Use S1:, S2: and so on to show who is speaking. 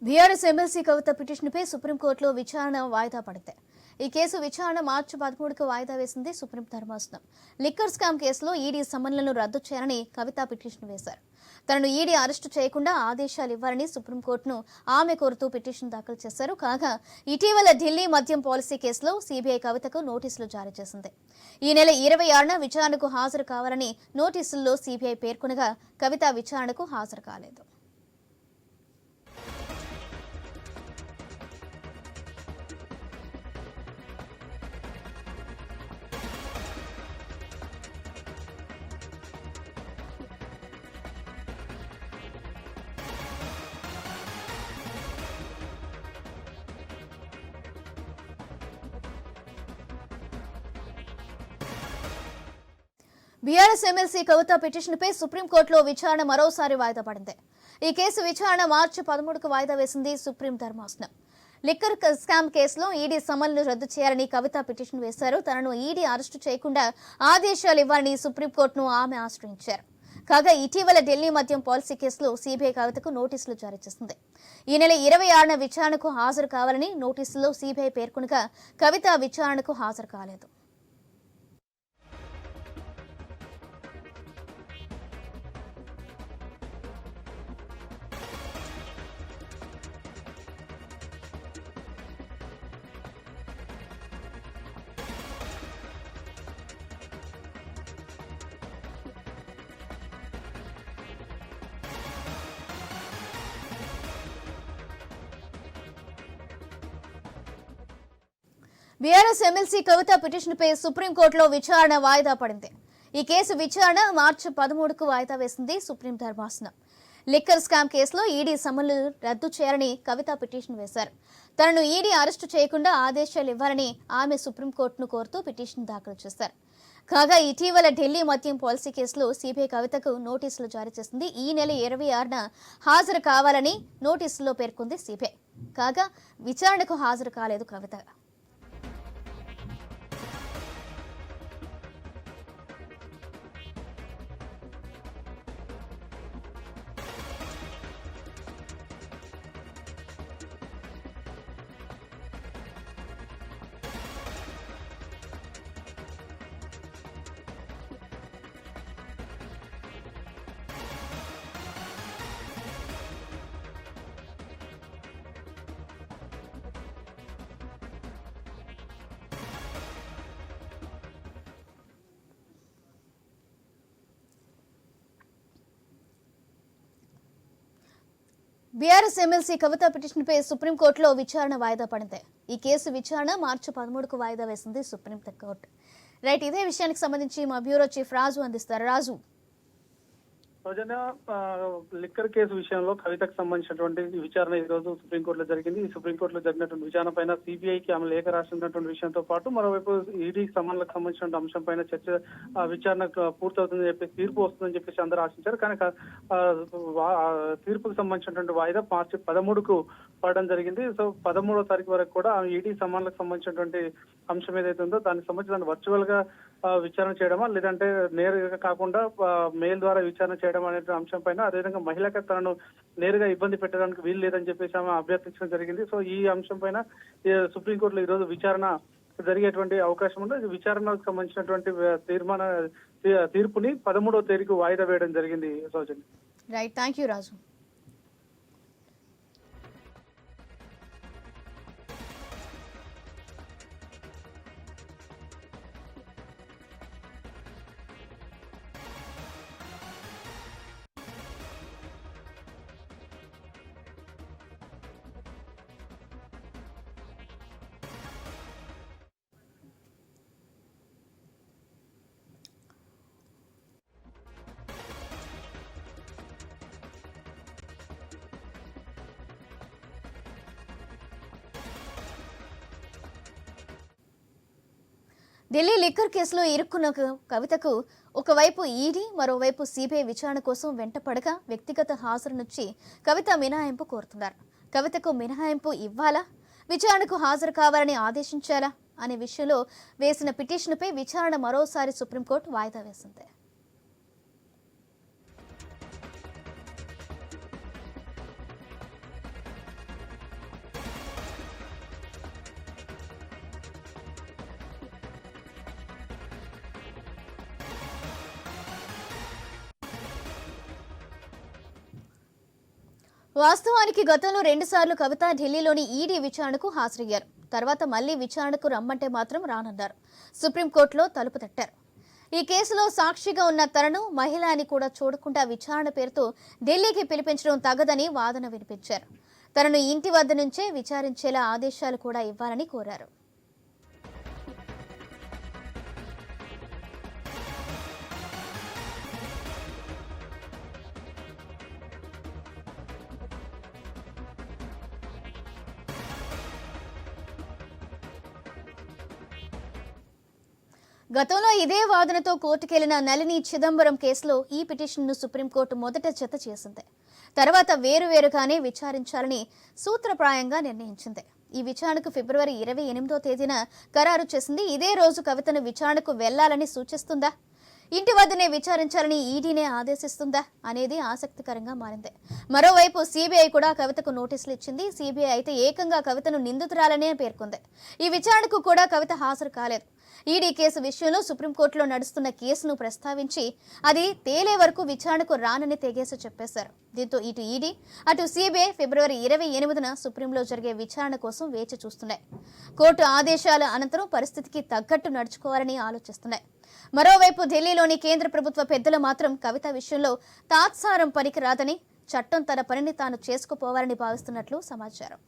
S1: BRS MLC కవిత పిటిషన్పై సుప్రీంకోర్టులో విచారణ వాయిదా పడింది. ఈ కేసు విచారణ మార్చి 13కు వాయిదా వేసింది సుప్రీం ధర్మాసనం. లిక్కర్ స్కామ్ కేసులో ఈడీ సమన్లను రద్దు చేయాలని కవిత పిటిషన్ వేశారు. తనను ఈడీ అరెస్టు చేయకుండా ఆదేశాలు ఇవ్వాలని సుప్రీంకోర్టును ఆమె కోరుతూ పిటిషన్ దాఖలు చేశారు. కాగా ఇటీవల ఢిల్లీ మద్యం పాలసీ కేసులో సీబీఐ కవితకు నోటీసులు జారీ చేసింది. ఈ నెల 26న విచారణకు హాజరు కావాలని నోటీసుల్లో సీబీఐ పేర్కొనగా కవిత విచారణకు హాజరు కాలేదు. బీఆర్ఎస్ ఎమ్మెల్సీ కవిత పిటిషన్పై సుప్రీంకోర్టులో విచారణ మరోసారి వాయిదా పడింది. ఈ కేసు విచారణ మార్చి 13కు వాయిదా వేసింది సుప్రీం ధర్మాసనం. లిక్కర్ స్కామ్ కేసులో ఈడీ సమన్లను రద్దు చేయాలని కవిత పిటిషన్ వేశారు. తనను ఈడీ అరెస్టు చేయకుండా ఆదేశాలు ఇవ్వాలని సుప్రీంకోర్టును ఆమె ఆశ్రయించారు. కాగా ఇటీవల ఢిల్లీ మద్యం పాలసీ కేసులో సీబీఐ కవితకు నోటీసులు జారీ చేసింది. ఈ నెల 26న విచారణకు హాజరు కావాలని నోటీసుల్లో సీబీఐ పేర్కొనగా కవిత విచారణకు హాజరు కాలేదు. బీఆర్ఎస్ ఎమ్మెల్సీ కవిత పిటిషన్పై సుప్రీంకోర్టులో విచారణ వాయిదా పడింది. ఈ కేసు విచారణ మార్చి 13కు వాయిదా వేసింది సుప్రీం ధర్మాసనం. లిక్కర్ స్కామ్ కేసులో ఈడీ సమన్లు రద్దు చేయాలని కవిత పిటిషన్ వేశారు. తనను ఈడీ అరెస్టు చేయకుండా ఆదేశాలు ఇవ్వాలని ఆమె సుప్రీంకోర్టును కోరుతూ పిటిషన్ దాఖలు చేశారు. కాగా ఇటీవల ఢిల్లీ మద్యం పాలసీ కేసులో సీబీఐ కవితకు నోటీసులు జారీ చేసింది. ఈ నెల 26న హాజరు కావాలని నోటీసుల్లో పేర్కొంది సీబీఐ. కాగా విచారణకు హాజరు కాలేదు కవిత. బీఆర్ఎస్ ఎమ్మెల్సీ కవిత పిటిషన్పై సుప్రీంకోర్టులో విచారణ వాయిదా పడింది. ఈ కేసు విచారణ మార్చి 13కు వాయిదా వేసింది సుప్రీం కోర్టు. రైట్, ఇదే విషయానికి సంబంధించి మా బ్యూరో చీఫ్ రాజు అందిస్తారు. రాజు,
S2: లిక్కర్ కేసు విషయంలో కవితకు సంబంధించినటువంటి విచారణ ఈ రోజు సుప్రీంకోర్టులో జరిగింది. ఈ సుప్రీంకోర్టులో జరిగినటువంటి విచారణ పైన సిబిఐకి ఆమె లేఖ రాసినటువంటి విషయంతో పాటు మరోవైపు ఈడీ సమన్లకు సంబంధించిన అంశం పైన విచారణ పూర్తవుతుందని చెప్పేసి తీర్పు వస్తుందని చెప్పేసి అందరూ ఆశించారు. కానీ తీర్పుకు సంబంధించినటువంటి వాయిదా మార్చి 13కు పడడం జరిగింది. సో 13వ తారీఖు వరకు కూడా ఈడీ సమన్లకు సంబంధించినటువంటి అంశం ఏదైతే ఉందో దానికి సంబంధించి వర్చువల్ గా విచారణ చేయడమా లేదంటే నేరుగా కాకుండా మెయిల్ ద్వారా విచారణ చేయడం అనే అంశం పైన, అదేవిధంగా మహిళకి తనను నేరుగా ఇబ్బంది పెట్టడానికి వీలు లేదని చెప్పేసి ఆమె అభ్యర్థించడం జరిగింది. సో ఈ అంశం పైన సుప్రీంకోర్టులో ఈ రోజు విచారణ జరిగేటువంటి అవకాశం ఉంది. విచారణకు సంబంధించినటువంటి తీర్పుని 13వ తేదీకి వాయిదా వేయడం జరిగింది. Soujanya,
S1: right, thank you Raju. Delhi liquor కేసులో ఇరుక్కున్న కవితకు ఒకవైపు ఈడీ, మరోవైపు సీబీఐ విచారణ కోసం వెంటపడగా వ్యక్తిగత హాజరు నుంచి కవిత మినహాయింపు కోరుతున్నారు. కవితకు మినహాయింపు ఇవ్వాలా, విచారణకు హాజరు కావాలని ఆదేశించాలా అనే విషయంలో వేసిన పిటిషన్పై విచారణ మరోసారి సుప్రీంకోర్టు వాయిదా వేసింది. వాస్తవానికి గతంలో 2 సార్లు కవిత ఢిల్లీలోని ఈడీ విచారణకు హాజరయ్యారు. తర్వాత మళ్లీ విచారణకు రమ్మంటే మాత్రం రానన్నారు. సుప్రీంకోర్టులో తలుపు తట్టారు. ఈ కేసులో సాక్షిగా ఉన్న తనను మహిళ అని కూడా చూడకుండా విచారణ పేరుతో ఢిల్లీకి పిలిపించడం తగదని వాదన వినిపించారు. తనను ఇంటి వద్ద నుంచే విచారించేలా ఆదేశాలు కూడా ఇవ్వాలని కోరారు. గతంలో ఇదే వాదనతో కోర్టుకెళ్లిన నళిని చిదంబరం కేసులో ఈ పిటిషన్ను సుప్రీంకోర్టు మొదట జత చేసింది. తర్వాత వేరువేరుగానే విచారించాలని సూత్రప్రాయంగా నిర్ణయించింది. ఈ విచారణకు ఫిబ్రవరి 28వ తేదీన ఖరారు చేసింది. ఇదే రోజు కవితను విచారణకు వెళ్లాలని సూచిస్తుందా, ఇంటి వద్దనే విచారించాలని ఈడీనే ఆదేశిస్తుందా అనేది ఆసక్తికరంగా మారింది. మరోవైపు సిబిఐ కూడా కవితకు నోటీసులు ఇచ్చింది. సిబిఐ అయితే ఏకంగా కవితను నిందితురాలనే పేర్కొంది. ఈ విచారణకు కూడా కవిత హాజరు కాలేదు. ఈడీ కేసు విషయంలో సుప్రీంకోర్టులో నడుస్తున్న కేసును ప్రస్తావించి అది తేలే వరకు విచారణకు రానని తెగేసి చెప్పేశారు. దీంతో ఇటు ఈడీ అటు సిబిఐ ఫిబ్రవరి 28న సుప్రీంలో జరిగే విచారణ కోసం వేచి చూస్తున్నాయి. కోర్టు ఆదేశాల అనంతరం పరిస్థితికి తగ్గట్టు నడుచుకోవాలని ఆలోచిస్తున్నాయి. మరోవైపు ఢిల్లీలోని కేంద్ర ప్రభుత్వ పెద్దలు మాత్రం కవిత విషయంలో తాత్సారం పనికిరాదని, చట్టం తన పనిని తాను చేసుకుపోవాలని భావిస్తున్నట్లు సమాచారం.